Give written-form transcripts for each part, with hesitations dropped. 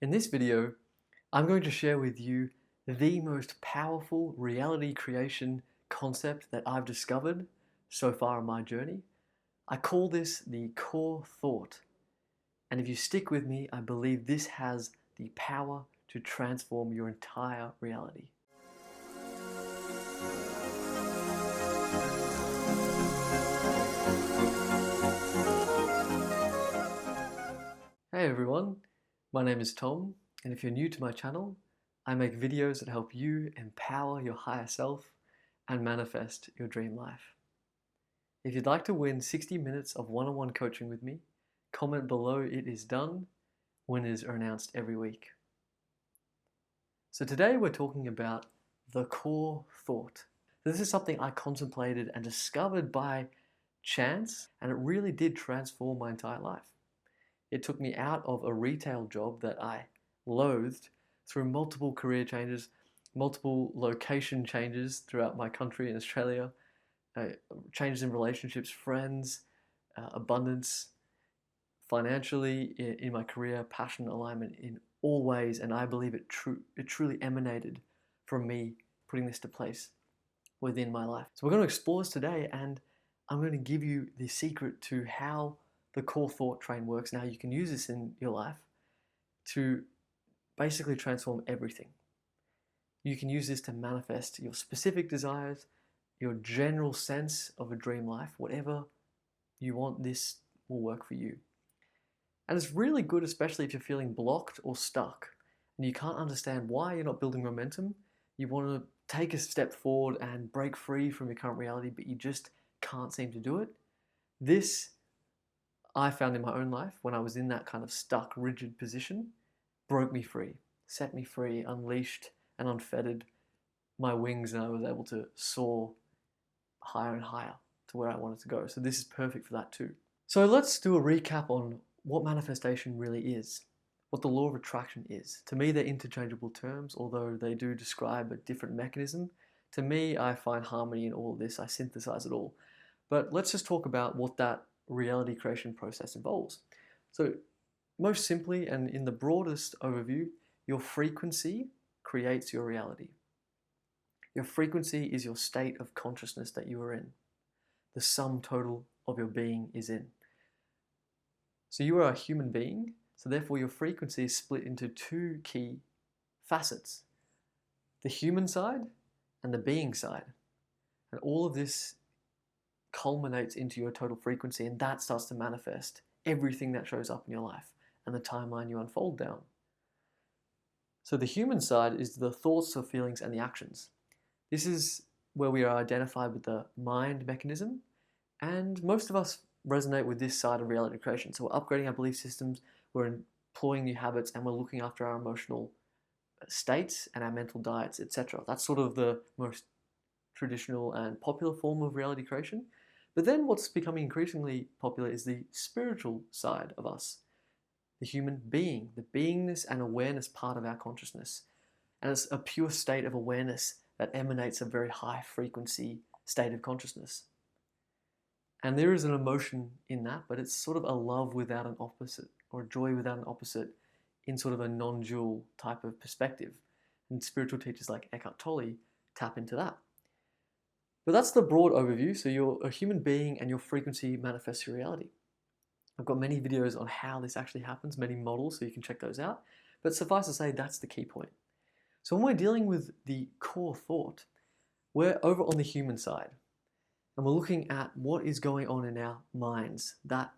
In this video, I'm going to share with you the most powerful reality creation concept that I've discovered so far in my journey. I call this the core thought. And if you stick with me, I believe this has the power to transform your entire reality. Hey everyone, my name is Tom, and if you're new to my channel, I make videos that help you empower your higher self and manifest your dream life. If you'd like to win 60 minutes of one-on-one coaching with me, comment below "it is done." Winners are announced every week. So today we're talking about the core thought. This is something I contemplated and discovered by chance, and it really did transform my entire life. It took me out of a retail job that I loathed through multiple career changes, multiple location changes throughout my country in Australia, changes in relationships, friends, abundance, financially, in my career, passion, alignment in all ways. And I believe it truly emanated from me putting this to place within my life. So we're going to explore this today, and I'm going to give you the secret to how the core thought train works and how you can use this in your life to basically transform everything. You can use this to manifest your specific desires, your general sense of a dream life, whatever you want, this will work for you. And it's really good, especially if you're feeling blocked or stuck and you can't understand why you're not building momentum. You want to take a step forward and break free from your current reality, but you just can't seem to do it. This I found in my own life, when I was in that kind of stuck, rigid position, broke me free, set me free, unleashed and unfettered my wings, and I was able to soar higher and higher to where I wanted to go. So this is perfect for that too. So let's do a recap on what manifestation really is, what the law of attraction is. To me, they're interchangeable terms, although they do describe a different mechanism. To me, I find harmony in all of this. I synthesize it all. But let's just talk about what that reality creation process involves. So most simply, and in the broadest overview, your frequency creates your reality. Your frequency is your state of consciousness that you are in. The sum total of your being is in. So you are a human being, so therefore your frequency is split into two key facets: the human side and the being side. And all of this culminates into your total frequency, and that starts to manifest everything that shows up in your life and the timeline you unfold down. So the human side is the thoughts, the feelings, and the actions. This is where we are identified with the mind mechanism, and most of us resonate with this side of reality creation. So we're upgrading our belief systems, we're employing new habits, and we're looking after our emotional states and our mental diets, etc. That's sort of the most traditional and popular form of reality creation. But then what's becoming increasingly popular is the spiritual side of us, the human being, the beingness and awareness part of our consciousness. And it's a pure state of awareness that emanates a very high frequency state of consciousness. And there is an emotion in that, but it's sort of a love without an opposite, or a joy without an opposite, in sort of a non-dual type of perspective. And spiritual teachers like Eckhart Tolle tap into that. But that's the broad overview. So you're a human being and your frequency manifests your reality. I've got many videos on how this actually happens, many models, so you can check those out. But suffice to say, that's the key point. So when we're dealing with the core thought, we're over on the human side. And we're looking at what is going on in our minds, that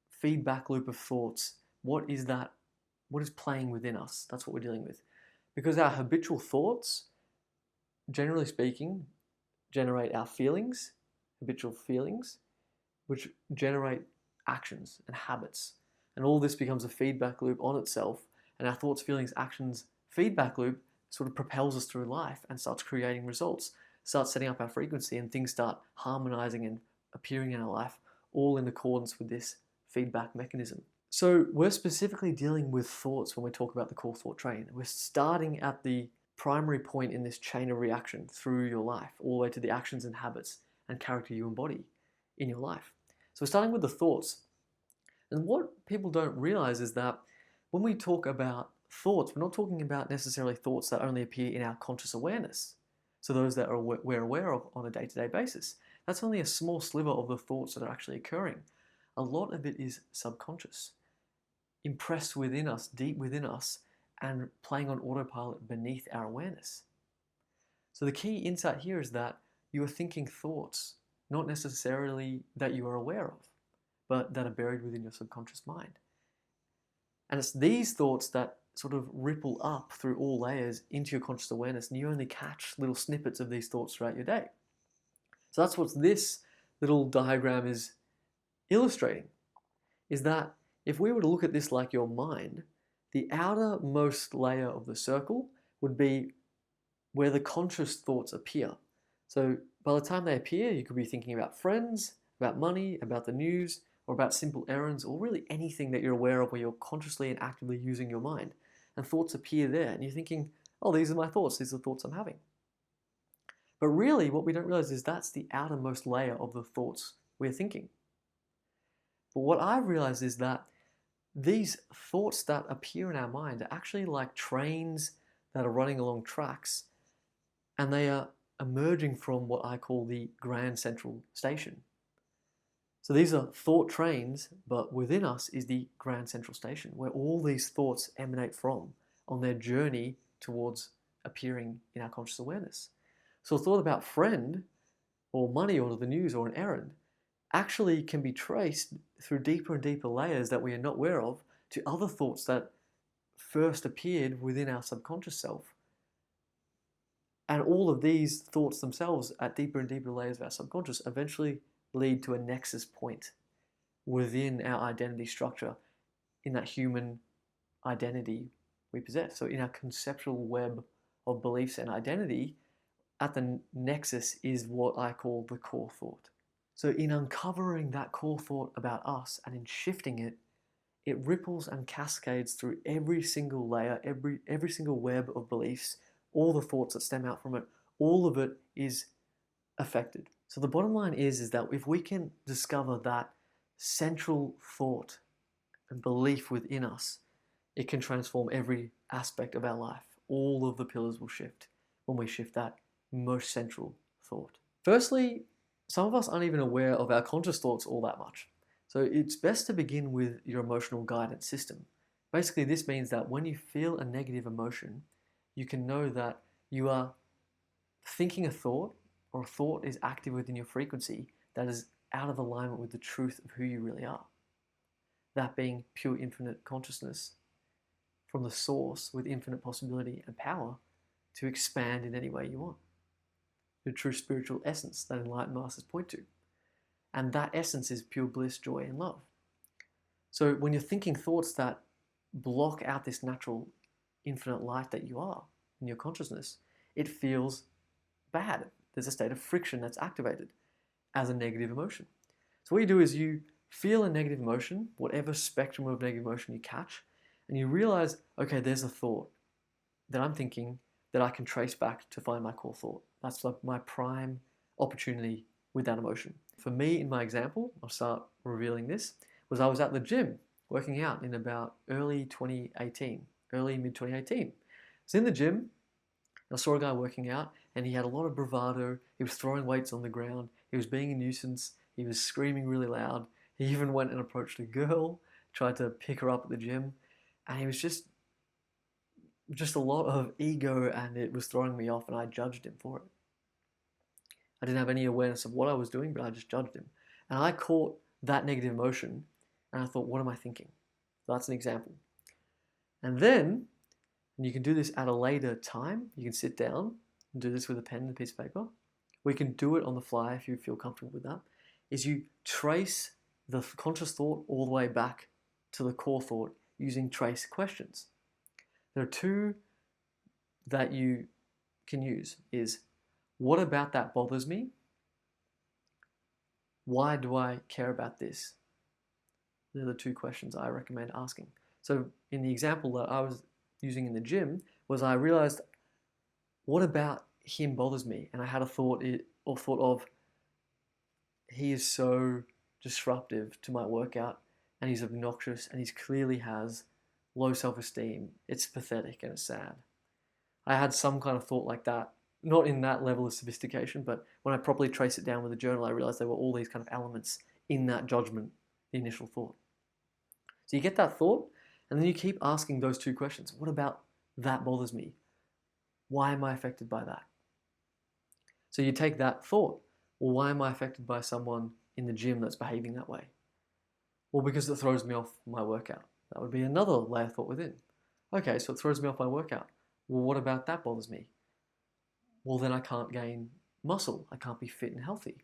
feedback loop of thoughts. What is that? What is playing within us? That's what we're dealing with. Because our habitual thoughts, generally speaking, generate our feelings, habitual feelings, which generate actions and habits. And all this becomes a feedback loop on itself, and our thoughts, feelings, actions, feedback loop sort of propels us through life and starts creating results, starts setting up our frequency, and things start harmonizing and appearing in our life, all in accordance with this feedback mechanism. So we're specifically dealing with thoughts when we talk about the core thought train. We're starting at the primary point in this chain of reaction through your life, all the way to the actions and habits and character you embody in your life. So we're starting with the thoughts. And what people don't realize is that when we talk about thoughts, we're not talking about necessarily thoughts that only appear in our conscious awareness. So those that we're aware of on a day-to-day basis. That's only a small sliver of the thoughts that are actually occurring. A lot of it is subconscious, impressed within us, deep within us, and playing on autopilot beneath our awareness. So the key insight here is that you are thinking thoughts, not necessarily that you are aware of, but that are buried within your subconscious mind. And it's these thoughts that sort of ripple up through all layers into your conscious awareness, and you only catch little snippets of these thoughts throughout your day. So that's what this little diagram is illustrating, is that if we were to look at this like your mind, the outermost layer of the circle would be where the conscious thoughts appear. So by the time they appear, you could be thinking about friends, about money, about the news, or about simple errands, or really anything that you're aware of where you're consciously and actively using your mind. And thoughts appear there, and you're thinking, oh, these are my thoughts, these are the thoughts I'm having. But really, what we don't realize is that's the outermost layer of the thoughts we're thinking. But what I've realized is that these thoughts that appear in our mind are actually like trains that are running along tracks, and they are emerging from what I call the Grand Central Station. So these are thought trains, but within us is the Grand Central Station, where all these thoughts emanate from on their journey towards appearing in our conscious awareness. So a thought about friend, or money, or the news, or an errand actually can be traced through deeper and deeper layers that we are not aware of to other thoughts that first appeared within our subconscious self. And all of these thoughts themselves at deeper and deeper layers of our subconscious eventually lead to a nexus point within our identity structure, in that human identity we possess. So in our conceptual web of beliefs and identity, at the nexus is what I call the core thought. So in uncovering that core thought about us and in shifting it, it ripples and cascades through every single layer, every single web of beliefs, all the thoughts that stem out from it, all of it is affected. So the bottom line is that if we can discover that central thought and belief within us, it can transform every aspect of our life. All of the pillars will shift when we shift that most central thought. Firstly, some of us aren't even aware of our conscious thoughts all that much. So it's best to begin with your emotional guidance system. Basically, this means that when you feel a negative emotion, you can know that you are thinking a thought, or a thought is active within your frequency that is out of alignment with the truth of who you really are. That being pure infinite consciousness from the source with infinite possibility and power to expand in any way you want. The true spiritual essence that enlightened masters point to. And that essence is pure bliss, joy, and love. So when you're thinking thoughts that block out this natural infinite light that you are in your consciousness, it feels bad. There's a state of friction that's activated as a negative emotion. So what you do is you feel a negative emotion, whatever spectrum of negative emotion you catch, and you realize, okay, there's a thought that I'm thinking that I can trace back to find my core thought. That's like my prime opportunity with that emotion. For me, in my example, I'll start revealing this, was I was at the gym working out in about early mid 2018. I was in the gym, and I saw a guy working out, and he had a lot of bravado. He was throwing weights on the ground. He was being a nuisance. He was screaming really loud. He even went and approached a girl, tried to pick her up at the gym, and he was just a lot of ego, and it was throwing me off, and I judged him for it. I didn't have any awareness of what I was doing, but I just judged him. And I caught that negative emotion, and I thought, what am I thinking? So that's an example. And then, and you can do this at a later time, you can sit down and do this with a pen and a piece of paper. We can do it on the fly if you feel comfortable with that, is you trace the conscious thought all the way back to the core thought using trace questions. There are two that you can use, is what about that bothers me? Why do I care about this? They're the two questions I recommend asking. So in the example that I was using in the gym, was I realized, what about him bothers me? And I had a thought of, he is so disruptive to my workout, and he's obnoxious, and he clearly has low self-esteem, it's pathetic and it's sad. I had some kind of thought like that, not in that level of sophistication, but when I properly traced it down with a journal, I realized there were all these kind of elements in that judgment, the initial thought. So you get that thought, and then you keep asking those two questions. What about that bothers me? Why am I affected by that? So you take that thought. Well, why am I affected by someone in the gym that's behaving that way? Well, because it throws me off my workout. That would be another layer of thought within. Okay, so it throws me off my workout. Well, what about that bothers me? Well, then I can't gain muscle. I can't be fit and healthy.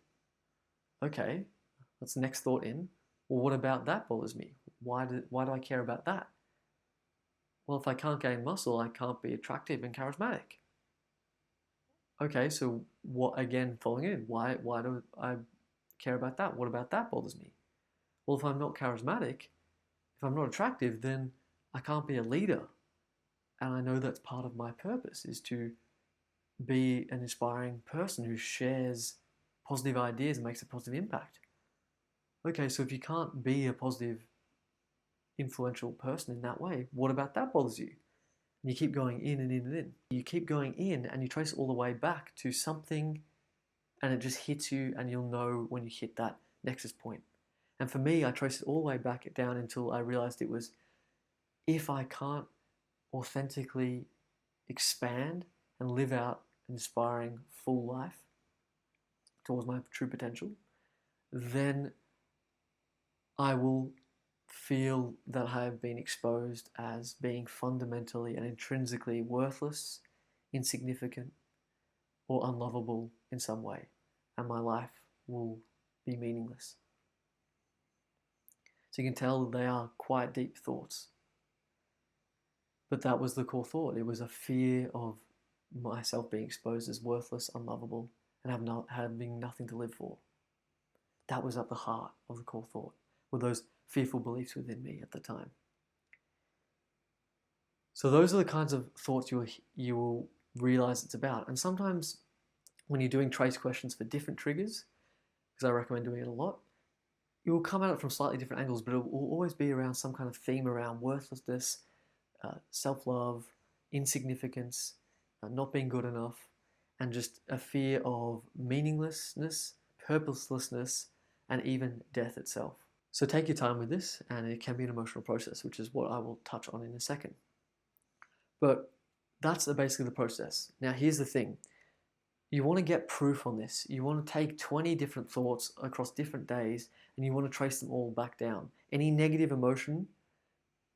Okay, that's the next thought in. Well, what about that bothers me? Why do I care about that? Well, if I can't gain muscle, I can't be attractive and charismatic. Okay, so what, again, following in, why do I care about that? What about that bothers me? Well, if I'm not charismatic, if I'm not attractive, then I can't be a leader. And I know that's part of my purpose, is to be an inspiring person who shares positive ideas and makes a positive impact. Okay, so if you can't be a positive, influential person in that way, what about that bothers you? And you keep going in and in and in. You keep going in and you trace it all the way back to something, and it just hits you, and you'll know when you hit that nexus point. And for me, I traced it all the way back down until I realized it was, if I can't authentically expand and live out an inspiring full life towards my true potential, then I will feel that I have been exposed as being fundamentally and intrinsically worthless, insignificant, or unlovable in some way, and my life will be meaningless. So you can tell they are quite deep thoughts. But that was the core thought. It was a fear of myself being exposed as worthless, unlovable, and having nothing to live for. That was at the heart of the core thought, were those fearful beliefs within me at the time. So those are the kinds of thoughts you will realize it's about. And sometimes when you're doing trace questions for different triggers, because I recommend doing it a lot, you will come at it from slightly different angles, but it will always be around some kind of theme around worthlessness, self-love, insignificance, not being good enough, and just a fear of meaninglessness, purposelessness, and even death itself. So take your time with this, and it can be an emotional process, which is what I will touch on in a second. But that's basically the process. Now here's the thing. You want to get proof on this. You want to take 20 different thoughts across different days, and you want to trace them all back down. Any negative emotion,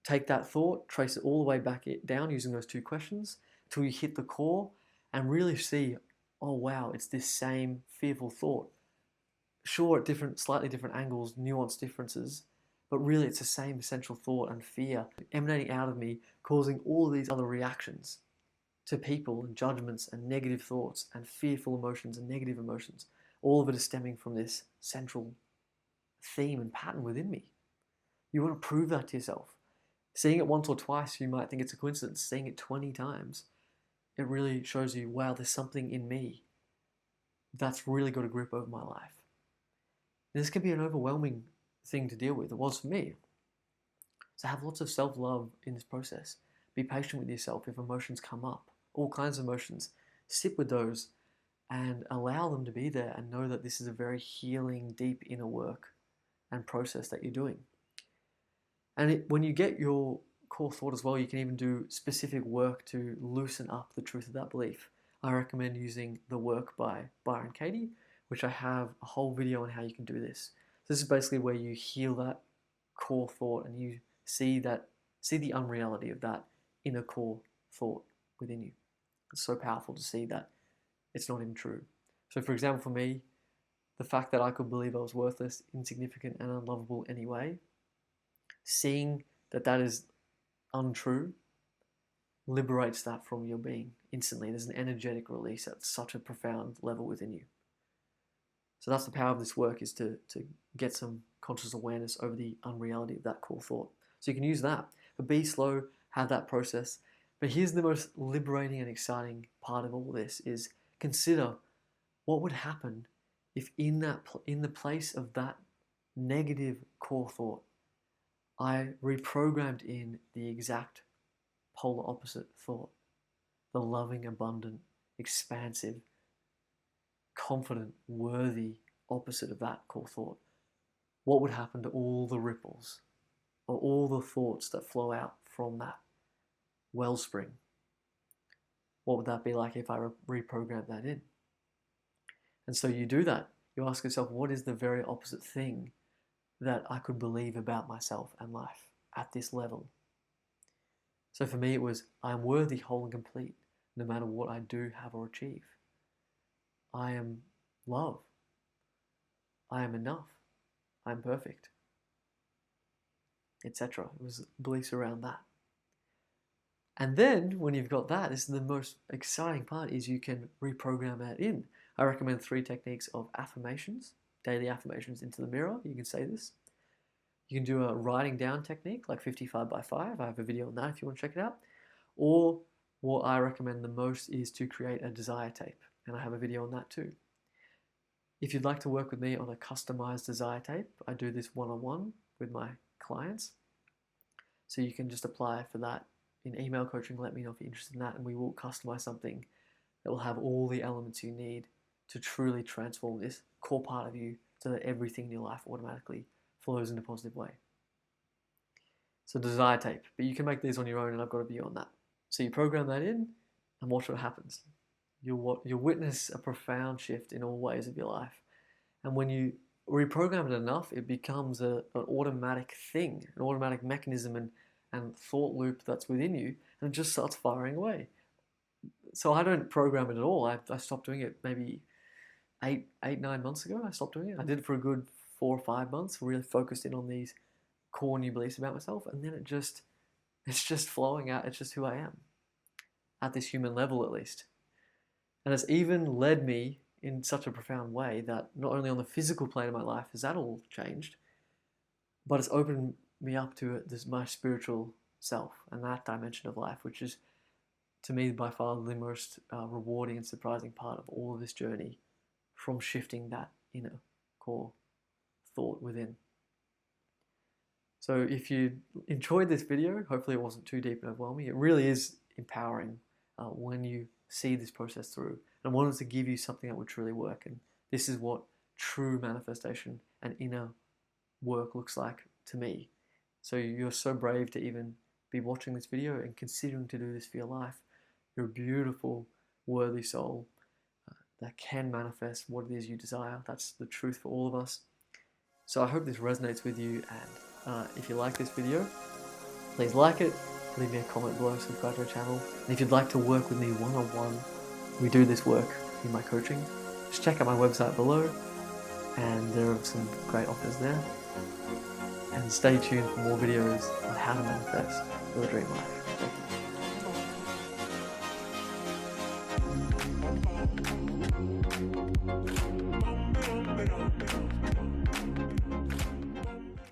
take that thought, trace it all the way back down using those two questions until you hit the core and really see, oh wow, it's this same fearful thought. Sure, at slightly different angles, nuanced differences, but really it's the same essential thought and fear emanating out of me, causing all of these other reactions to people and judgments and negative thoughts and fearful emotions and negative emotions. All of it is stemming from this central theme and pattern within me. You want to prove that to yourself. Seeing it once or twice, you might think it's a coincidence. Seeing it 20 times, it really shows you, wow, there's something in me that's really got a grip over my life. This can be an overwhelming thing to deal with. It was for me. So have lots of self-love in this process. Be patient with yourself if emotions come up. All kinds of emotions. Sit with those and allow them to be there, and know that this is a very healing, deep inner work and process that you're doing. And when you get your core thought as well, you can even do specific work to loosen up the truth of that belief. I recommend using the work by Byron Katie, which I have a whole video on how you can do this. So this is basically where you heal that core thought and you see the unreality of that inner core thought within you. It's so powerful to see that it's not even true. So for example, for me, the fact that I could believe I was worthless, insignificant, and unlovable anyway, seeing that that is untrue liberates that from your being instantly. There's an energetic release at such a profound level within you. So that's the power of this work, is to get some conscious awareness over the unreality of that core thought. So you can use that, but be slow, have that process. But here's the most liberating and exciting part of all this, is consider what would happen if in the place of that negative core thought, I reprogrammed in the exact polar opposite thought, the loving, abundant, expansive, confident, worthy opposite of that core thought. What would happen to all the ripples or all the thoughts that flow out from that wellspring? What would that be like if I reprogrammed that in? And so you do that. You ask yourself, what is the very opposite thing that I could believe about myself and life at this level? So for me, it was, I am worthy, whole and complete, no matter what I do, have or achieve. I am love. I am enough. I am perfect, etc. It was beliefs around that. And then when you've got that, this is the most exciting part, is you can reprogram that in. I recommend 3 techniques of affirmations, daily affirmations into the mirror. You can say this. You can do a writing down technique, like 55 by 5. I have a video on that if you want to check it out. Or what I recommend the most is to create a desire tape. And I have a video on that too. If you'd like to work with me on a customized desire tape, I do this one-on-one with my clients. So you can just apply for that in email coaching. Let me know if you're interested in that, and we will customize something that will have all the elements you need to truly transform this core part of you so that everything in your life automatically flows in a positive way. So desire tape, but you can make these on your own, and I've got a video on that. So you program that in and watch what happens. You'll witness a profound shift in all ways of your life. And when you reprogram it enough, it becomes an automatic thing, an automatic mechanism and thought loop that's within you, and it just starts firing away. So I don't program it at all. I stopped doing it maybe 9 months ago. I stopped doing it. I did it for a good 4 or 5 months, really focused in on these core new beliefs about myself, and then it's just flowing out. It's just who I am, at this human level at least. And it's even led me in such a profound way that not only on the physical plane of my life has that all changed, but it's opened me up to my spiritual self and that dimension of life, which is, to me, by far the most rewarding and surprising part of all of this journey, from shifting that inner core thought within. So if you enjoyed this video, hopefully it wasn't too deep and overwhelming. It really is empowering when you see this process through. And I wanted to give you something that would truly work. And this is what true manifestation and inner work looks like to me. So you're so brave to even be watching this video and considering to do this for your life. You're a beautiful, worthy soul that can manifest what it is you desire. That's the truth for all of us. So I hope this resonates with you, and if you like this video, please like it, leave me a comment below, subscribe to our channel. And if you'd like to work with me one-on-one, we do this work in my coaching, just check out my website below, and there are some great offers there. And stay tuned for more videos on how to manifest your dream life. Thank you.